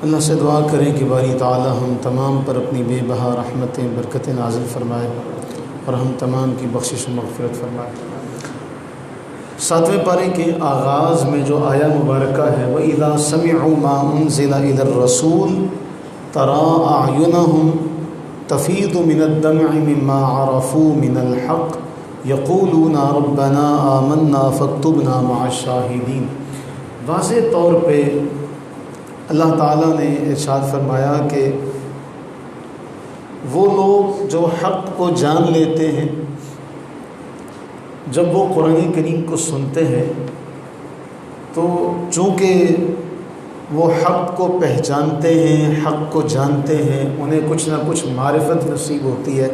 اللہ سے دعا کریں کہ باری تعالی ہم تمام پر اپنی بے بہا رحمتیں برکتیں نازل فرمائے اور ہم تمام کی بخشش و مغفرت فرمائے۔ 7ویں پارے کے آغاز میں جو آیا مبارکہ ہے وَإِذَا سَمِعُوا مَا أُنزِلَ إِلَى الرَّسُولِ تَرَىٰ أَعْيُنَهُمْ تَفِيضُ مِنَ الدَّمْعِ مِمَّا عَرَفُوا مِنَ الْحَقِّ يَقُولُونَ رَبَّنَا آمَنَّا فَاكْتُبْنَا مَعَ الشَّاهِدِينَ۔ واضح طور پہ اللہ تعالیٰ نے ارشاد فرمایا کہ وہ لوگ جو حق کو جان لیتے ہیں جب وہ قرآن کریم کو سنتے ہیں تو چونکہ وہ حق کو پہچانتے ہیں، حق کو جانتے ہیں، انہیں کچھ نہ کچھ معرفت نصیب ہوتی ہے،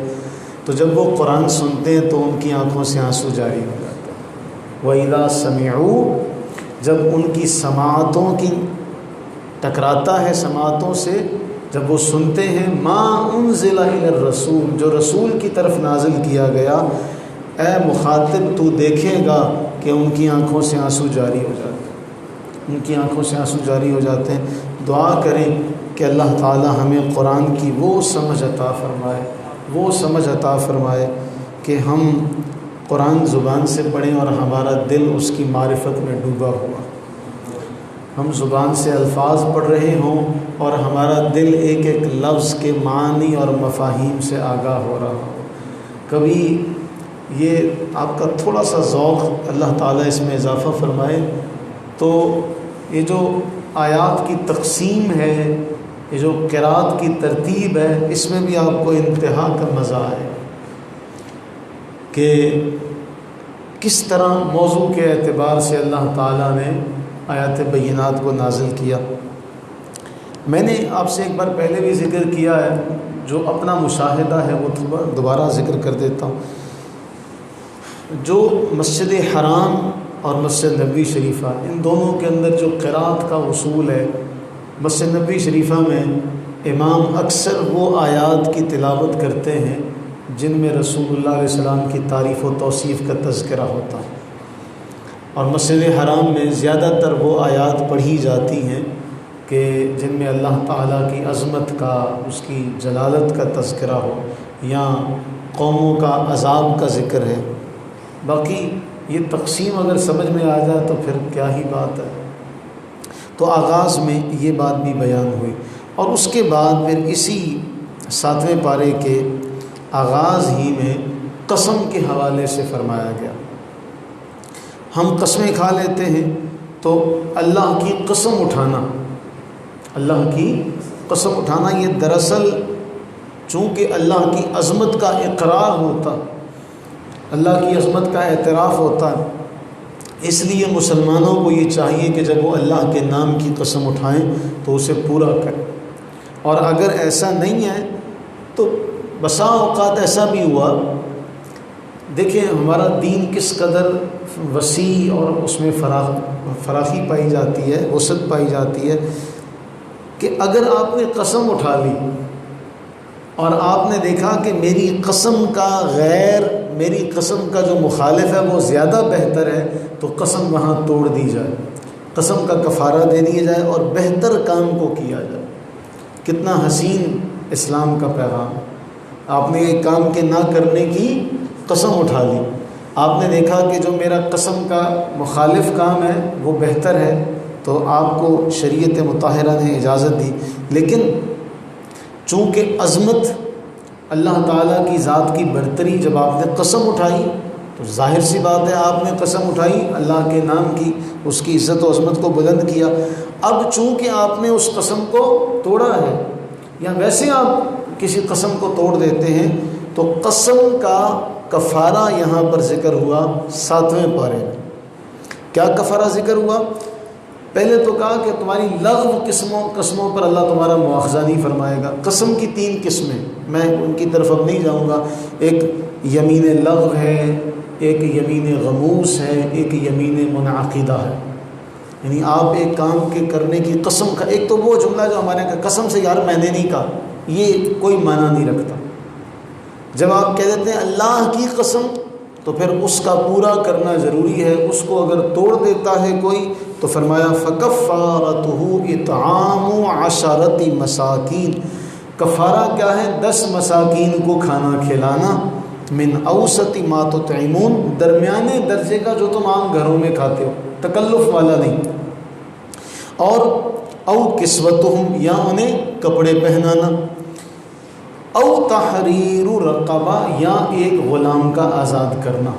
تو جب وہ قرآن سنتے ہیں تو ان کی آنکھوں سے آنسو جاری ہو جاتا ہے۔ وَإِذَا سَمِعُوا، جب ان کی سماعتوں کی ٹکراتا ہے سماعتوں سے، جب وہ سنتے ہیں ما انزل الی الرسول، جو رسول کی طرف نازل کیا گیا، اے مخاطب تو دیکھے گا کہ ان کی آنکھوں سے آنسو جاری ہو جاتے ہیں، ان کی آنکھوں سے آنسو جاری ہو جاتے ہیں۔ دعا کریں کہ اللہ تعالی ہمیں قرآن کی وہ سمجھ عطا فرمائے، وہ سمجھ عطا فرمائے کہ ہم قرآن زبان سے پڑھیں اور ہمارا دل اس کی معرفت میں ڈوبا ہوا، ہم زبان سے الفاظ پڑھ رہے ہوں اور ہمارا دل ایک ایک لفظ کے معنی اور مفاہیم سے آگاہ ہو رہا ہو۔ کبھی یہ آپ کا تھوڑا سا ذوق اللہ تعالیٰ اس میں اضافہ فرمائے تو یہ جو آیات کی تقسیم ہے، یہ جو قرات کی ترتیب ہے، اس میں بھی آپ کو انتہا کا مزہ آئے کہ کس طرح موضوع کے اعتبار سے اللہ تعالیٰ نے آیات بینات کو نازل کیا۔ میں نے آپ سے ایک بار پہلے بھی ذکر کیا ہے، جو اپنا مشاہدہ ہے وہ دوبارہ ذکر کر دیتا ہوں۔ جو مسجد حرام اور مسجد نبوی شریفہ، ان دونوں کے اندر جو قرات کا اصول ہے، مسجد نبوی شریفہ میں امام اکثر وہ آیات کی تلاوت کرتے ہیں جن میں رسول اللہ علیہ السلام کی تعریف و توصیف کا تذکرہ ہوتا ہے، اور مسجد حرام میں زیادہ تر وہ آیات پڑھی جاتی ہیں کہ جن میں اللہ تعالیٰ کی عظمت کا، اس کی جلالت کا تذکرہ ہو یا قوموں کا عذاب کا ذکر ہے۔ باقی یہ تقسیم اگر سمجھ میں آ جائے تو پھر کیا ہی بات ہے۔ تو آغاز میں یہ بات بھی بیان ہوئی، اور اس کے بعد پھر اسی 7ویں پارے کے آغاز ہی میں قسم کے حوالے سے فرمایا گیا۔ ہم قسمیں کھا لیتے ہیں تو اللہ کی قسم اٹھانا، اللہ کی قسم اٹھانا، یہ دراصل چونکہ اللہ کی عظمت کا اقرار ہوتا، اللہ کی عظمت کا اعتراف ہوتا ہے، اس لیے مسلمانوں کو یہ چاہیے کہ جب وہ اللہ کے نام کی قسم اٹھائیں تو اسے پورا کریں، اور اگر ایسا نہیں ہے تو بسا اوقات ایسا بھی ہوا، دیکھیں ہمارا دین کس قدر وسیع اور اس میں فراخی پائی جاتی ہے، وسعت پائی جاتی ہے، کہ اگر آپ نے قسم اٹھا لی اور آپ نے دیکھا کہ میری قسم کا غیر، میری قسم کا جو مخالف ہے وہ زیادہ بہتر ہے، تو قسم وہاں توڑ دی جائے، قسم کا کفارہ دے دیا جائے اور بہتر کام کو کیا جائے۔ کتنا حسین اسلام کا پیغام ہے۔ آپ نے ایک کام کے نہ کرنے کی قسم اٹھا لی، آپ نے دیکھا کہ جو میرا قسم کا مخالف کام ہے وہ بہتر ہے، تو آپ کو شریعت مطہرہ نے اجازت دی، لیکن چونکہ عظمت اللہ تعالیٰ کی ذات کی برتری، جب آپ نے قسم اٹھائی تو ظاہر سی بات ہے آپ نے قسم اٹھائی اللہ کے نام کی، اس کی عزت و عظمت کو بلند کیا۔ اب چونکہ آپ نے اس قسم کو توڑا ہے، یا ویسے آپ کسی قسم کو توڑ دیتے ہیں، تو قسم کا کفارہ یہاں پر ذکر ہوا 7ویں پارے میں۔ کیا کفارہ ذکر ہوا؟ پہلے تو کہا کہ تمہاری لغو قسموں پر اللہ تمہارا مواخذہ نہیں فرمائے گا۔ قسم کی 3 قسمیں، میں ان کی طرف اب نہیں جاؤں گا، ایک یمین لغو ہے، ایک یمین غموس ہے، ایک یمین منعقدہ ہے، یعنی آپ ایک کام کے کرنے کی قسم کا، ایک تو وہ جملہ جو ہمارے قسم سے یار میں نے نہیں کہا، یہ کوئی معنی نہیں رکھتا۔ جب آپ کہہ دیتے ہیں اللہ کی قسم تو پھر اس کا پورا کرنا ضروری ہے، اس کو اگر توڑ دیتا ہے کوئی تو فرمایا فکفارتہ اطعام 10 مساکین، کفارہ کیا ہے؟ 10 مساکین کو کھانا کھلانا، من اوسط ما تطعمون، درمیانے درجے کا جو تم عام گھروں میں کھاتے ہو، تکلف والا نہیں، اور او کسوتہم، یا انہیں کپڑے پہنانا، او تحریر رقبہ، یا ایک غلام کا آزاد کرنا،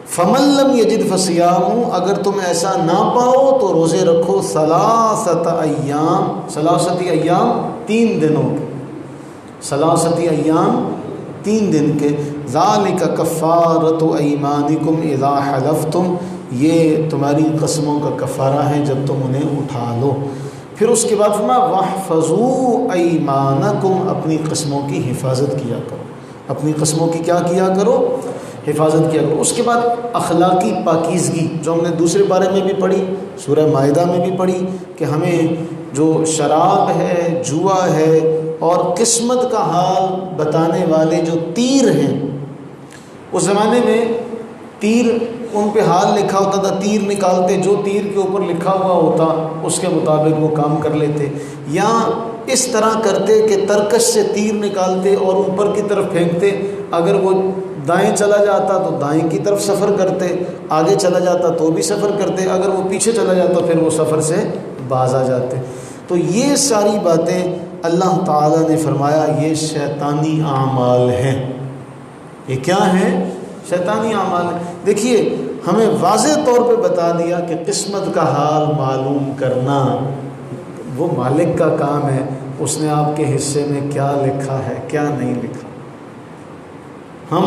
فمن لم یجد فصیام، اگر تم ایسا نہ پاؤ تو روزے رکھو 3 ایام، 3 ایام 3 دنوں کے، 3 ایام 3 دن کے، ذالک کفارۃ ایمانکم اذا حلفتم، یہ تمہاری قسموں کا کفارہ ہے جب تم انہیں اٹھا لو۔ پھر اس کے بعد فرمایا واحفظوا ایمانکم، اپنی قسموں کی حفاظت کیا کرو، اپنی قسموں کی کیا کیا کرو؟ حفاظت کیا کرو۔ اس کے بعد اخلاقی پاکیزگی، جو ہم نے دوسرے بارے میں بھی پڑھی، سورہ مائدہ میں بھی پڑھی، کہ ہمیں جو شراب ہے، جوا ہے، اور قسمت کا حال بتانے والے جو تیر ہیں، اس زمانے میں تیر ان پہ حال لکھا ہوتا تھا، تیر نکالتے، جو تیر کے اوپر لکھا ہوا ہوتا اس کے مطابق وہ کام کر لیتے، یا اس طرح کرتے کہ ترکش سے تیر نکالتے اور اوپر کی طرف پھینکتے، اگر وہ دائیں چلا جاتا تو دائیں کی طرف سفر کرتے، آگے چلا جاتا تو بھی سفر کرتے، اگر وہ پیچھے چلا جاتا پھر وہ سفر سے باز آ جاتے۔ تو یہ ساری باتیں اللہ تعالیٰ نے فرمایا یہ شیطانی اعمال ہیں۔ یہ کیا ہیں؟ شیطانی اعمال ہیں۔ دیکھیے ہمیں واضح طور پہ بتا دیا کہ قسمت کا حال معلوم کرنا وہ مالک کا کام ہے، اس نے آپ کے حصے میں کیا لکھا ہے کیا نہیں لکھا۔ ہم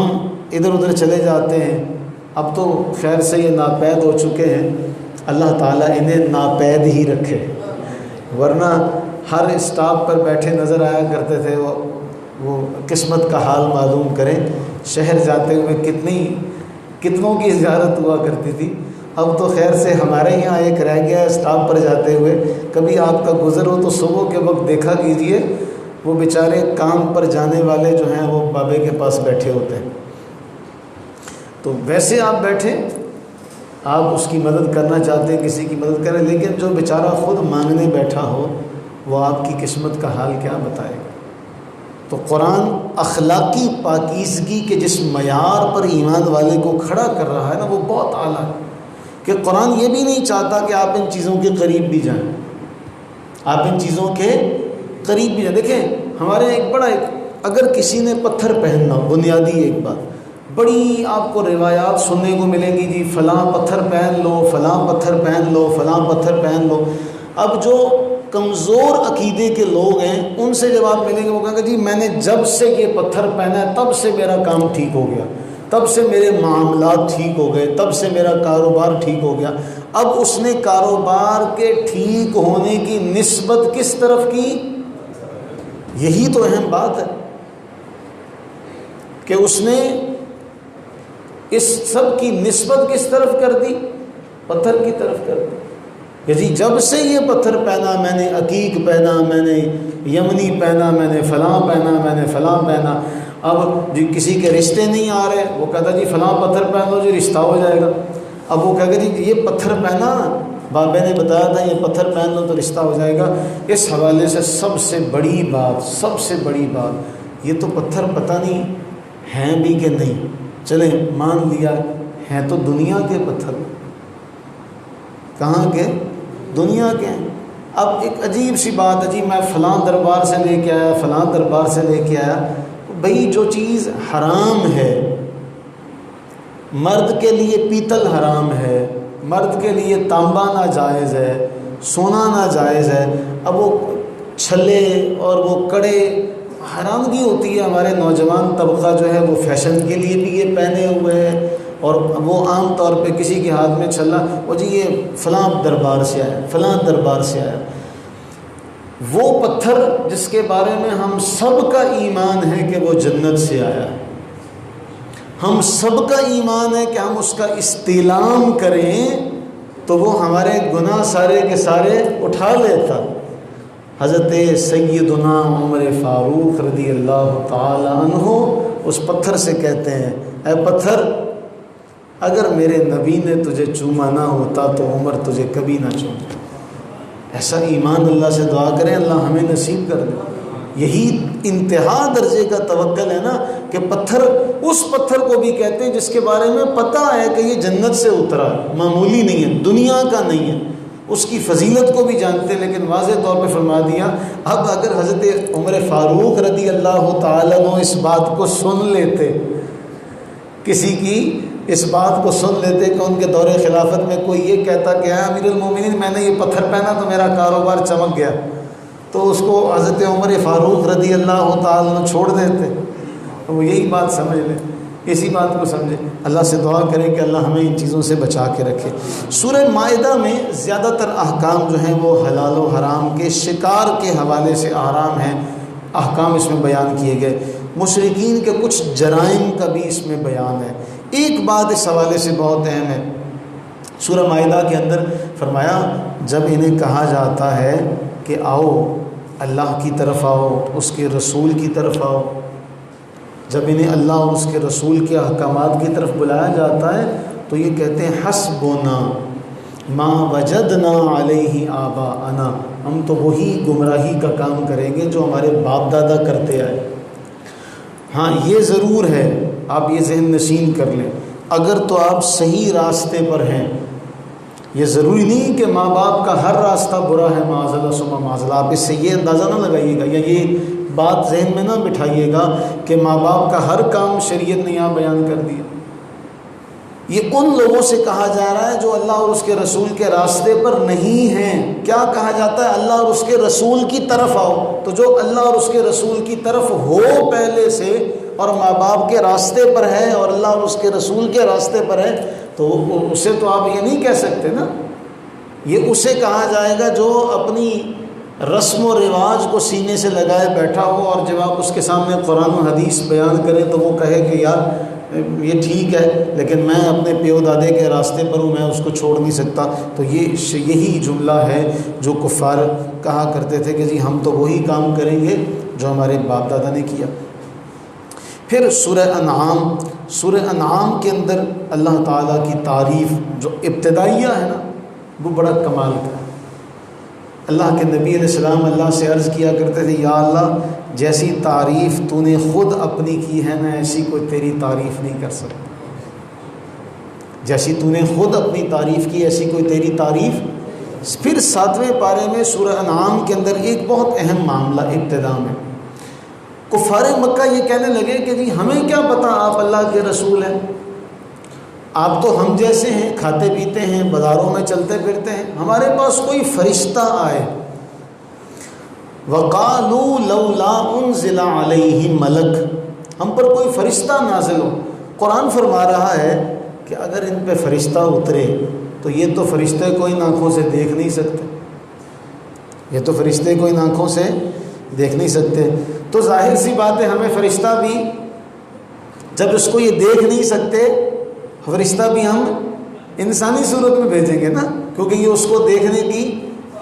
ادھر ادھر چلے جاتے ہیں، اب تو خیر سے یہ ناپید ہو چکے ہیں، اللہ تعالیٰ انہیں ناپید ہی رکھے، ورنہ ہر اسٹاپ پر بیٹھے نظر آیا کرتے تھے، وہ قسمت کا حال معلوم کریں۔ شہر جاتے ہوئے کتنوں کی زیارت ہوا کرتی تھی، اب تو خیر سے ہمارے یہاں ایک رہ گیا اسٹاپ پر جاتے ہوئے، کبھی آپ کا گزر ہو تو صبح کے وقت دیکھا کیجئے، وہ بیچارے کام پر جانے والے جو ہیں وہ بابے کے پاس بیٹھے ہوتے ہیں۔ تو ویسے آپ بیٹھیں، آپ اس کی مدد کرنا چاہتے ہیں، کسی کی مدد کریں، لیکن جو بیچارہ خود مانگنے بیٹھا ہو وہ آپ کی قسمت کا حال کیا بتائے گا۔ تو قرآن اخلاقی پاکیزگی کے جس معیار پر ایمان والے کو کھڑا کر رہا ہے نا، وہ بہت اعلیٰ ہے، کہ قرآن یہ بھی نہیں چاہتا کہ آپ ان چیزوں کے قریب بھی جائیں، آپ ان چیزوں کے قریب بھی جائیں۔ دیکھیں ہمارے اگر کسی نے پتھر پہننا، بنیادی ایک بات، بڑی آپ کو روایات سننے کو ملیں گی، جی فلاں پتھر پہن لو، فلاں پتھر پہن لو، فلاں پتھر پہن لو۔ اب جو کمزور عقیدے کے لوگ ہیں ان سے جب آپ ملیں گے وہ کہیں گے جی میں نے جب سے یہ پتھر پہنا ہے تب سے میرا کام ٹھیک ہو گیا، تب سے میرے معاملات ٹھیک ہو گئے، تب سے میرا کاروبار ٹھیک ہو گیا۔ اب اس نے کاروبار کے ٹھیک ہونے کی نسبت کس طرف کی؟ یہی تو اہم بات ہے کہ اس نے اس سب کی نسبت کس طرف کر دی؟ پتھر کی طرف کر دی کہ جی جب سے یہ پتھر پہنا، میں نے عقیق پہنا، میں نے یمنی پہنا، میں نے فلاں پہنا، میں نے فلاں پہنا۔ اب جی کسی کے رشتے نہیں آ رہے، وہ کہتا جی فلاں پتھر پہن لو جی رشتہ ہو جائے گا۔ اب وہ کہے گا جی یہ پتھر پہنا، بابے نے بتایا تھا یہ پتھر پہن لو تو رشتہ ہو جائے گا۔ اس حوالے سے سب سے بڑی بات یہ تو پتھر پتہ نہیں ہیں بھی کہ نہیں، چلیں مان لیا ہیں تو دنیا کے پتھر، کہاں کے؟ دنیا کے ہیں۔ اب ایک عجیب سی بات ہے جی میں فلاں دربار سے لے کے آیا، فلاں دربار سے لے کے آیا۔ بھئی جو چیز حرام ہے، مرد کے لیے پیتل حرام ہے، مرد کے لیے تانبا ناجائز ہے، سونا ناجائز ہے، اب وہ چھلے اور وہ کڑے حرامگی ہوتی ہے۔ ہمارے نوجوان طبقہ جو ہے وہ فیشن کے لیے بھی یہ پہنے ہوئے ہے، اور وہ عام طور پہ کسی کے ہاتھ میں چھلا، وہ جی یہ فلاں دربار سے آیا، فلاں دربار سے آیا۔ وہ پتھر جس کے بارے میں ہم سب کا ایمان ہے کہ وہ جنت سے آیا، ہم سب کا ایمان ہے کہ ہم اس کا استعلام کریں تو وہ ہمارے گناہ سارے کے سارے اٹھا لیتا۔ حضرت سیدنا عمر فاروق رضی اللہ تعالی عنہ اس پتھر سے کہتے ہیں اے پتھر اگر میرے نبی نے تجھے چوما نہ ہوتا تو عمر تجھے کبھی نہ چومتا۔ ایسا ایمان اللہ سے دعا کریں، اللہ ہمیں نصیب کر دے۔ یہی انتہا درجے کا توکل ہے نا، کہ پتھر، اس پتھر کو بھی کہتے ہیں جس کے بارے میں پتہ ہے کہ یہ جنت سے اترا ہے، معمولی نہیں ہے، دنیا کا نہیں ہے، اس کی فضیلت کو بھی جانتے ہیں، لیکن واضح طور پہ فرما دیا۔ اب اگر حضرت عمر فاروق رضی اللہ تعالیٰ عنہ اس بات کو سن لیتے، کسی کی اس بات کو سن لیتے کہ ان کے دور خلافت میں کوئی یہ کہتا کہ امیر المومنین میں نے یہ پتھر پہنا تو میرا کاروبار چمک گیا، تو اس کو حضرت عمر فاروق رضی اللہ تعالیٰ عنہ چھوڑ دیتے۔ تو وہ یہی بات سمجھ لیں، اسی بات کو سمجھے، اللہ سے دعا کریں کہ اللہ ہمیں ان چیزوں سے بچا کے رکھے۔ سورہ مائدہ میں زیادہ تر احکام جو ہیں وہ حلال و حرام کے، شکار کے حوالے سے حرام ہیں احکام اس میں بیان کیے گئے، مشرکین کے کچھ جرائم کا بھی اس میں بیان ہے۔ ایک بات اس حوالے سے بہت اہم ہے، سورہ مائدہ کے اندر فرمایا جب انہیں کہا جاتا ہے کہ آؤ اللہ کی طرف آؤ، اس کے رسول کی طرف آؤ، جب انہیں اللہ اور اس کے رسول کے احکامات کی طرف بلایا جاتا ہے تو یہ کہتے ہیں حسبنا ما وجدنا علیہ آباءنا، ہم تو وہی گمراہی کا کام کریں گے جو ہمارے باپ دادا کرتے آئے۔ ہاں یہ ضرور ہے، آپ یہ ذہن نشین کر لیں، اگر تو آپ صحیح راستے پر ہیں، یہ ضروری نہیں کہ ماں باپ کا ہر راستہ برا ہے، معاذ اللہ ثم معاذ اللہ، آپ اس سے یہ اندازہ نہ لگائیے گا یا یہ بات ذہن میں نہ بٹھائیے گا کہ ماں باپ کا ہر کام شریعت نے یہاں بیان کر دیا۔ یہ ان لوگوں سے کہا جا رہا ہے جو اللہ اور اس کے رسول کے راستے پر نہیں ہیں۔ کیا کہا جاتا ہے؟ اللہ اور اس کے رسول کی طرف آؤ۔ تو جو اللہ اور اس کے رسول کی طرف ہو پہلے سے اور ماں باپ کے راستے پر ہے اور اللہ اور اس کے رسول کے راستے پر ہے، تو اسے تو آپ یہ نہیں کہہ سکتے نا، یہ اسے کہا جائے گا جو اپنی رسم و رواج کو سینے سے لگائے بیٹھا ہو، اور جب آپ اس کے سامنے قرآن و حدیث بیان کریں تو وہ کہے کہ یار یہ ٹھیک ہے لیکن میں اپنے پیو دادے کے راستے پر ہوں، میں اس کو چھوڑ نہیں سکتا۔ تو یہی جملہ ہے جو کفار کہا کرتے تھے کہ جی ہم تو وہی کام کریں گے جو ہمارے باپ دادا نے کیا۔ پھر سورہ انعام کے اندر اللہ تعالیٰ کی تعریف جو ابتدائیہ ہے نا، وہ بڑا کمال کا ہے۔ اللہ کے نبی علیہ السلام اللہ سے عرض کیا کرتے تھے، یا اللہ جیسی تعریف تو نے خود اپنی کی ہے نا، ایسی کوئی تیری تعریف نہیں کر سکتا۔ جیسی تو نے خود اپنی تعریف کی، ایسی کوئی تیری تعریف۔ پھر 7ویں پارے میں سورہ انعام کے اندر ایک بہت اہم معاملہ ابتدا میں، کفار مکہ یہ کہنے لگے کہ جی ہمیں کیا پتہ آپ اللہ کے رسول ہیں، آپ تو ہم جیسے ہیں، کھاتے پیتے ہیں، بازاروں میں چلتے پھرتے ہیں، ہمارے پاس کوئی فرشتہ آئے۔ وَقَالُوا لَوْلَا أُنزِلَ عَلَيْهِ مَلَكٌ، ہم پر کوئی فرشتہ نازل ہو۔ قرآن فرما رہا ہے کہ اگر ان پہ فرشتہ اترے تو یہ تو فرشتے کو ان آنکھوں سے دیکھ نہیں سکتے، یہ تو فرشتے کو ان آنکھوں سے دیکھ نہیں سکتے، تو ظاہر سی بات ہے ہمیں فرشتہ بھی جب اس کو یہ دیکھ نہیں سکتے، فرشتہ بھی ہم انسانی صورت میں بھیجیں گے نا، کیونکہ یہ اس کو دیکھنے کی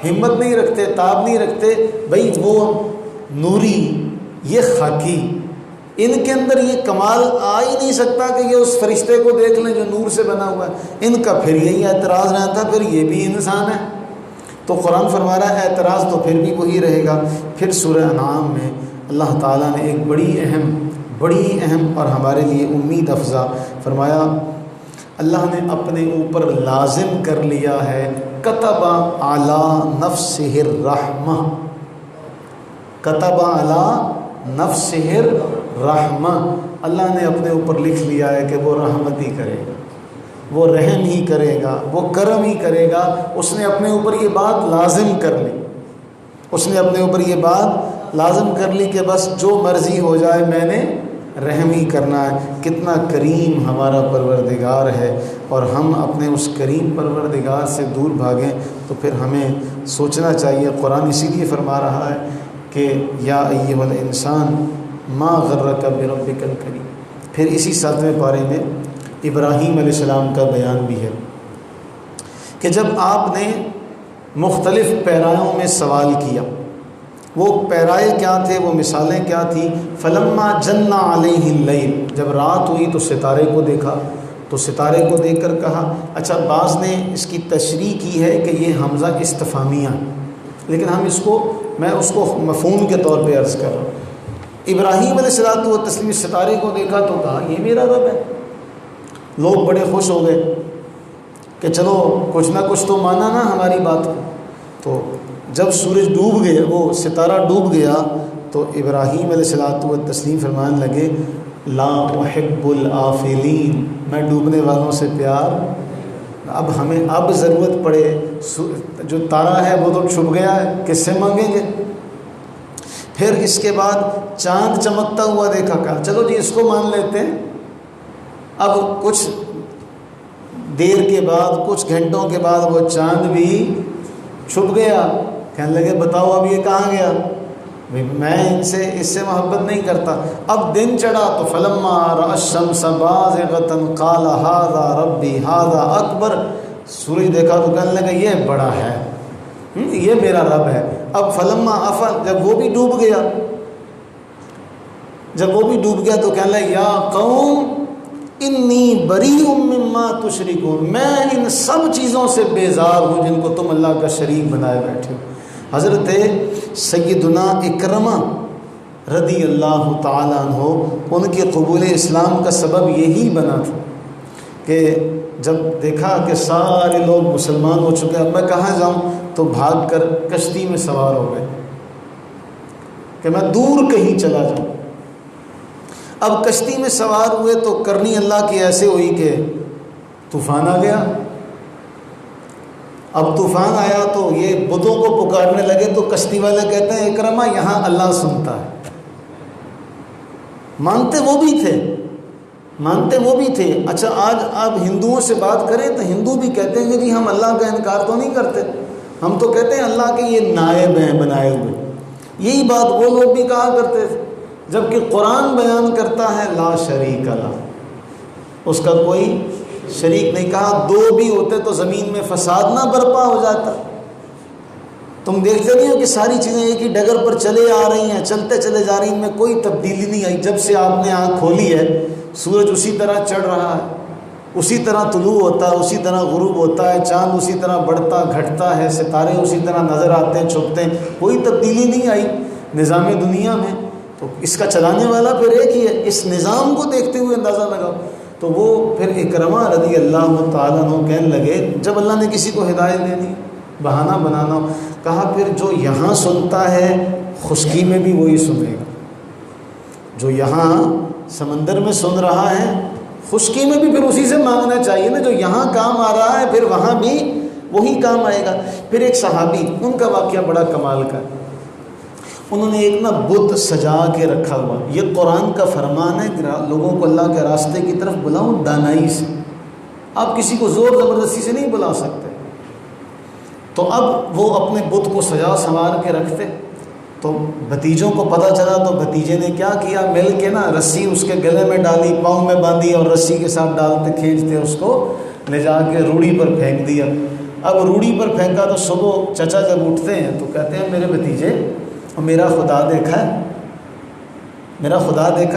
ہمت نہیں رکھتے، تاب نہیں رکھتے۔ بھائی وہ نوری، یہ خاکی، ان کے اندر یہ کمال آ ہی نہیں سکتا کہ یہ اس فرشتے کو دیکھ لیں جو نور سے بنا ہوا ہے۔ ان کا پھر یہی اعتراض رہتا، پھر یہ بھی انسان ہے۔ تو قرآن فرما رہا ہے اعتراض تو پھر بھی وہی رہے گا۔ پھر سورہ انعام میں اللہ تعالیٰ نے ایک بڑی اہم اور ہمارے لیے امید افزا فرمایا، اللہ نے اپنے اوپر لازم کر لیا ہے، کتب علی نفسہ الرحمہ، کتب علی نفسہ الرحمہ، اللہ نے اپنے اوپر لکھ لیا ہے کہ وہ رحمت ہی کرے گا، وہ رحم ہی کرے گا، وہ کرم ہی کرے گا۔ اس نے اپنے اوپر یہ بات لازم کر لی، اس نے اپنے اوپر یہ بات لازم کر لی کہ بس جو مرضی ہو جائے میں نے رحم ہی کرنا ہے۔ کتنا کریم ہمارا پروردگار ہے، اور ہم اپنے اس کریم پروردگار سے دور بھاگیں تو پھر ہمیں سوچنا چاہیے۔ قرآن اسی لیے فرما رہا ہے کہ یا ایھا الانسان ما غرک بربک الکریم۔ پھر اسی 7ویں پارے میں ابراہیم علیہ السلام کا بیان بھی ہے کہ جب آپ نے مختلف پیرایوں میں سوال کیا، وہ پیرائے کیا تھے، وہ مثالیں کیا تھیں؟ فلما جن علیہ اللیل، جب رات ہوئی تو ستارے کو دیکھا، تو ستارے کو دیکھ کر کہا. اچھا بعض نے اس کی تشریح کی ہے کہ یہ حمزہ استفہامیہ، لیکن میں اس کو مفہوم کے طور پہ عرض کر رہا ہوں. ابراہیم علیہ الصلوۃ والتسلیم ستارے کو دیکھا تو کہا یہ میرا رب ہے. لوگ بڑے خوش ہو گئے کہ چلو کچھ نہ کچھ تو مانا نا ہماری بات کو. تو جب سورج ڈوب گیا، وہ ستارہ ڈوب گیا، تو ابراہیم علیہ الصلوۃ والتسلیم فرمانے لگے لا احب الآفلین، میں ڈوبنے والوں سے پیار. اب ضرورت پڑے، جو تارا ہے وہ تو چھپ گیا ہے، کس سے مانگیں گے. پھر اس کے بعد چاند چمکتا ہوا دیکھا، کہا چلو جی اس کو مان لیتے ہیں. اب کچھ دیر کے بعد، کچھ گھنٹوں کے بعد وہ چاند بھی چھپ گیا. کہنے لگے بتاؤ اب یہ کہاں گیا، میں اس سے محبت نہیں کرتا. اب دن چڑھا تو فلما رأى الشمس بازغة قال هذا ربي هذا اکبر. سورج دیکھا تو کہنے لگا یہ بڑا ہے، یہ میرا رب ہے. اب فلما افل، جب وہ بھی ڈوب گیا، تو کہنے لگا یا قوم انی بریء مما تشرکون، میں ان سب چیزوں سے بیزار ہوں جن کو تم اللہ کا شریک بنائے بیٹھے ہو. حضرت سیدنا اکرمہ رضی اللہ تعالیٰ عنہ، ان کے قبول اسلام کا سبب یہی بنا تھا کہ جب دیکھا کہ سارے لوگ مسلمان ہو چکے، اب میں کہاں جاؤں، تو بھاگ کر کشتی میں سوار ہو گئے کہ میں دور کہیں چلا جاؤں. اب کشتی میں سوار ہوئے تو کرنی اللہ کی ایسے ہوئی کہ طوفان آ گیا. اب طوفان آیا تو یہ بتوں کو پکارنے لگے، تو کشتی والے کہتے ہیں اکرمہ یہاں اللہ سنتا ہے. مانتے وہ بھی تھے. اچھا آج آپ ہندوؤں سے بات کریں تو ہندو بھی کہتے ہیں کہ جی ہم اللہ کا انکار تو نہیں کرتے، ہم تو کہتے ہیں اللہ کے یہ نائب ہیں بنائے ہوئے. یہی بات وہ لوگ بھی کہا کرتے تھے، جبکہ قرآن بیان کرتا ہے لا شریک اللہ، اس کا کوئی شریک نہیں. کہا دو بھی ہوتے تو زمین میں فساد نہ برپا ہو جاتا. تم دیکھتے نہیں ہو کہ ساری چیزیں ایک ہی ڈگر پر چلے آ رہی ہیں، چلتے چلے جا رہی ہیں، ان میں کوئی تبدیلی نہیں آئی. جب سے آپ نے آنکھ کھولی ہے سورج اسی طرح چڑھ رہا ہے، اسی طرح طلوع ہوتا ہے، اسی طرح غروب ہوتا ہے، چاند اسی طرح بڑھتا گھٹتا ہے، ستارے اسی طرح نظر آتے ہیں چھپتے ہیں، کوئی تبدیلی نہیں آئی نظام دنیا میں. تو اس کا چلانے والا پھر ایک ہی ہے. اس نظام کو دیکھتے ہوئے اندازہ لگاؤ. تو وہ پھر اکرمہ رضی اللہ تعالیٰ عنہ کہنے لگے، جب اللہ نے کسی کو ہدایت دینی، بہانہ بنانا ہو، کہا پھر جو یہاں سنتا ہے خشکی میں بھی وہی سنے گا. جو یہاں سمندر میں سن رہا ہے خشکی میں بھی پھر اسی سے مانگنا چاہیے نا. جو یہاں کام آ رہا ہے پھر وہاں بھی وہی کام آئے گا. پھر ایک صحابی، ان کا واقعہ بڑا کمال کا، انہوں نے ایک بت سجا کے رکھا ہوا. یہ قرآن کا فرمان ہے کہ لوگوں کو اللہ کے راستے کی طرف بلاؤ دانائی سے. آپ کسی کو زور زبردستی سے نہیں بلا سکتے. تو اب وہ اپنے بت کو سجا سنوار کے رکھتے. تو بھتیجوں کو پتہ چلا تو بھتیجے نے کیا کیا، مل کے رسی اس کے گلے میں ڈالی، پاؤں میں باندھی اور رسی کے ساتھ ڈالتے کھینچتے اس کو لے جا کے روڑی پر پھینک دیا. اب روڑی پر پھینکا تو صبح چچا جب اٹھتے ہیں تو کہتے ہیں میرے بھتیجے میرا خدا دیکھا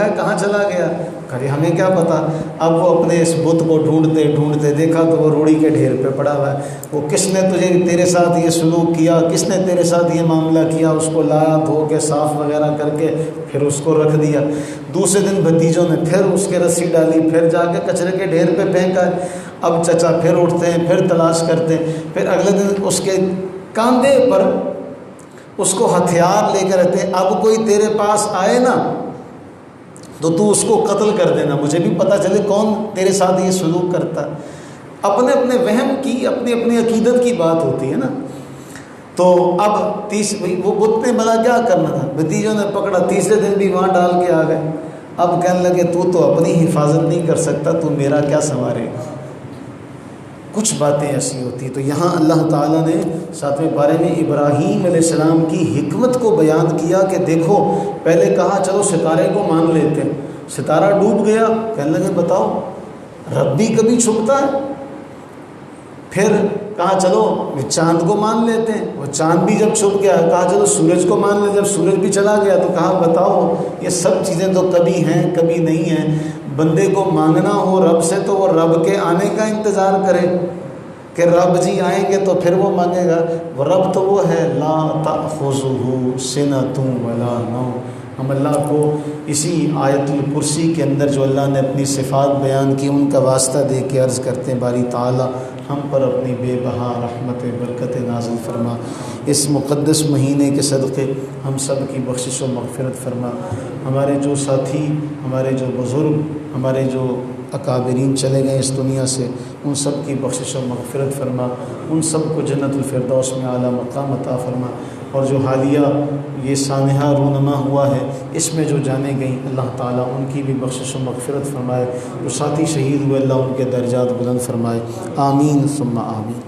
ہے کہاں چلا گیا. کہے ہمیں کیا پتا. اب وہ اپنے اس بت کو ڈھونڈتے دیکھا تو وہ روڑی کے ڈھیر پہ پڑا ہوا ہے. وہ کس نے تیرے ساتھ یہ سلوک کیا، کس نے تیرے ساتھ یہ معاملہ کیا، اس کو لایا دھو کے صاف وغیرہ کر کے پھر اس کو رکھ دیا. دوسرے دن بھتیجوں نے پھر اس کے رسی ڈالی، پھر جا کے کچرے کے ڈھیر پہ پھینکا. اب چچا پھر اٹھتے ہیں، پھر تلاش کرتے ہیں. پھر اگلے دن اس کے کاندھے پر اس کو ہتھیار لے کے رہتے ہیں. اب کوئی تیرے پاس آئے نا تو اس کو قتل کر دینا، مجھے بھی پتہ چلے کون تیرے ساتھ یہ سلوک کرتا. اپنے اپنے وہم کی، اپنی اپنی عقیدت کی بات ہوتی ہے نا. تو اب وہ بت نے بلا کیا کرنا تھا، بھتیجوں نے پکڑا، تیسرے دن بھی وہاں ڈال کے آ گئے. اب کہنے لگے تو اپنی حفاظت نہیں کر سکتا، تو میرا کیا سنوارے گا. کچھ باتیں ایسی ہوتی ہیں. تو یہاں اللہ تعالیٰ نے 7ویں پارے میں ابراہیم علیہ السلام کی حکمت کو بیان کیا کہ دیکھو پہلے کہا چلو ستارے کو مان لیتے ہیں، ستارہ ڈوب گیا، کہنے لگے بتاؤ رب بھی کبھی چھپتا ہے. پھر کہا چلو چاند کو مان لیتے ہیں، وہ چاند بھی جب چھپ گیا کہا چلو سورج کو مان لیں. جب سورج بھی چلا گیا تو کہا بتاؤ یہ سب چیزیں تو کبھی ہیں کبھی نہیں ہیں. بندے کو مانگنا ہو رب سے تو وہ رب کے آنے کا انتظار کرے کہ رب جی آئیں گے تو پھر وہ مانگے گا۔ وہ رب تو وہ ہے لا تأخذہ سنۃ ولا نوم۔ ہم اللہ کو اسی آیت الکرسی کے اندر جو اللہ نے اپنی صفات بیان کی ان کا واسطہ دے کے عرض کرتے ہیں باری تعالی ہم پر اپنی بے بہا رحمت برکت نازل فرما، اس مقدس مہینے کے صدقے ہم سب کی بخشش و مغفرت فرما، ہمارے جو ساتھی، ہمارے جو بزرگ، ہمارے جو اکابرین چلے گئے اس دنیا سے ان سب کی بخشش و مغفرت فرما، ان سب کو جنت الفردوس میں اعلیٰ مقام عطا فرما، اور جو حالیہ یہ سانحہ رونما ہوا ہے اس میں جو جانے گئیں اللہ تعالیٰ ان کی بھی بخشش و مغفرت فرمائے، جو ساتھی شہید ہوئے اللہ ان کے درجات بلند فرمائے، آمین ثم آمین۔